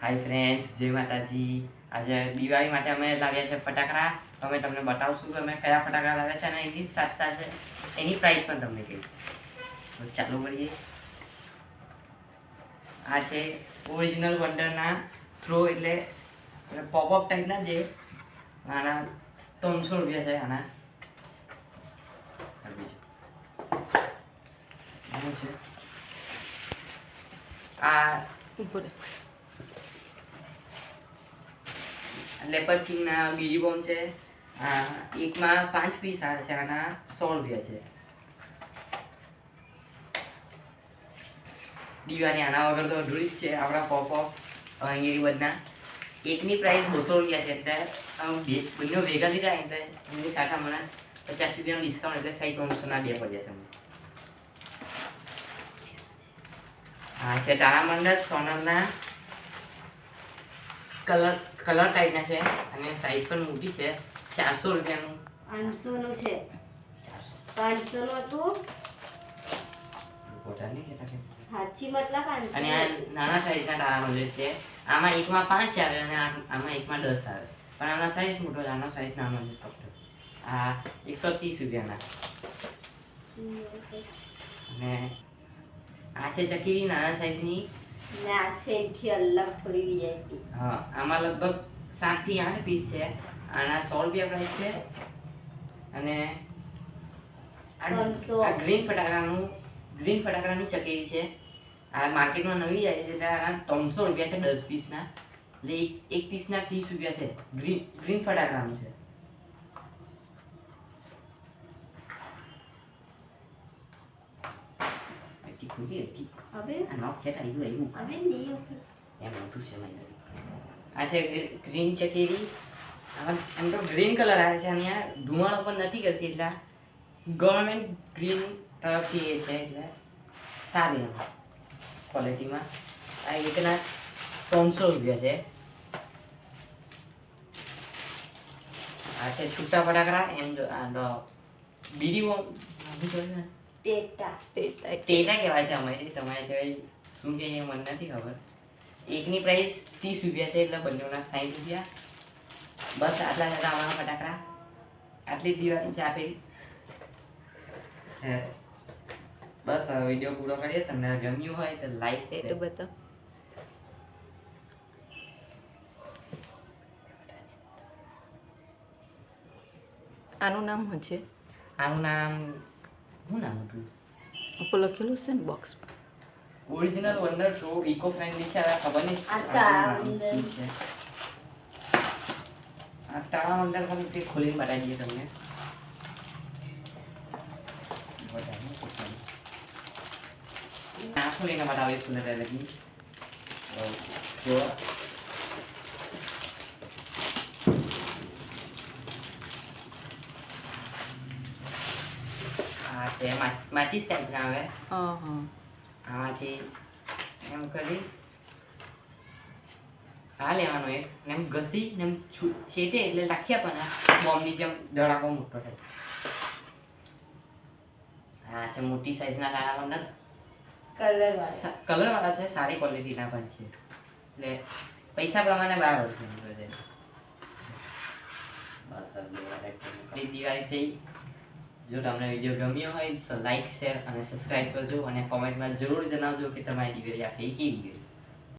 Hi friends, જય માતાજી. આજે દિવાળી માટે અમે લાવ્યા છે ફટાકડા. અમે તમને બતાવશું કે અમે કયા ફટાકડા લાવ્યા છે અને એની સાથે સાથે એની પ્રાઇસ પણ તમને કહીશ. તો ચાલુ કરીએ. આ છે ઓરિજિનલ વન્ડરના થ્રો, એટલે પોપઅપ ટાઈપના. જે આના 300 રૂપિયા છે. આના આ લેપર કિંગના બીજી બોમ્બ છે. એકમાં 5 પીસ આવે છે. આના 100 રૂપિયા છે. દિવાળી આના વગર તો અધૂરી જ છે આપણા પોપઅપ અંગેરી બધના. એકની પ્રાઇસ 200 રૂપિયા છે. એટલે બંને ભેગા લીધા એટલે એમની સાથે મને 50 રૂપિયાનું ડિસ્કાઉન્ટ, એટલે 300ના 2 પડ્યા છે. હા છે તારામંડળ સોનલના કલર ટાઈપના છે અને સાઈઝ પણ મોટી છે. 400 રૂપિયાનું. 500 નું છે. 500 નું હતું. પોતાની કહેતા કે સાચી મતલબ 500. અને આ નાના સાઈઝના તારામંડળ છે. આમાં એકમાં 5 આવે અને આમાં એકમાં 10 આવે. પણ આનો સાઈઝ મોટો છે, આનો સાઈઝ નાનો છે ફક્ત. આ 130 રૂપિયાના. અને આ છે ચકીરી નાના સાઈઝની. ને આ છે એથી અલગ થોડી વીઆઈપી. હા, આમાં લગભગ 7 થી 8 પીસ છે. આના 100 રૂપિયા પ્રાઇસ છે. અને આ ગ્રીન ફટાકડાની ચકેરી છે. આ માર્કેટમાં નવી આવી છે, એટલે આના 300 રૂપિયા છે 10 પીસના. એટલે એક પીસના 30 રૂપિયા છે. ગ્રીન ફટાકડાનું છે. હવે આ નોક છે કાઢી આવ્યું. હવે નહીં એમ મોટું છે મારી. આ છે ગ્રીન ચકેરી. એમ તો ગ્રીન કલર આવે છે અને આ ધુમાડો પણ નથી કરતી, એટલે ગવર્મેન્ટ ગ્રીન તરફથી એ છે, એટલે સારી એમ ક્વોલિટીમાં. આ એકના 300 રૂપિયા છે. આ છે છૂટા ફટાકડા. એમ જો આ બીડી બોમ્બ ટેટા કહેવાય છે અમારે. તમારે કહેવાય શું કહે એ મને નથી ખબર. એકની પ્રાઇસ 30 રૂપિયા છે, એટલે બંનેના 60 રૂપિયા. બસ આટલા હતા અમારા ફટાકડા. આટલી જ દિવાળી છે આપેલી. બસ હવે વિડીયો પૂરો કરીએ. તમને ગમ્યું હોય તો લાઈક તો બતાવ. આનું નામ શું છે? આનું નામ શું નામ હતું? ઉપર લખેલું છે ને box. Original wonder throw eco friendly છે. હવે ખબર નહીં આ તારામંડળ. શું છે. આ તારામંડળ પણ તે ખોલીને બતાવી દઈએ તમને. આ ખોલીને બતાવે ખુલે લગી. જો આ છે માચીસ ટાઈપના આવે. હા હા. આમાંથી એમ કરી આ લેવાનો એક, ને એમ ઘસી ને એમ છેટે એટલે રાખી આપવાના. બોમ્બની જેમ ધડાકો મોટો થાય. આ છે મોટી સાઈઝના તારામંડળ. કલરવાળા છે, સારી ક્વોલિટીના પણ છે. એટલે પૈસા પ્રમાણે બરાબર છે. દિવાળી થઈ. જો તમને વિડીયો ગમ્યો હોય તો લાઈક, શેર અને સબસ્ક્રાઈબ કરજો. અને કોમેન્ટમાં જરૂર જણાવજો કે તમારી દિવાળી આ કેવી ગઈ.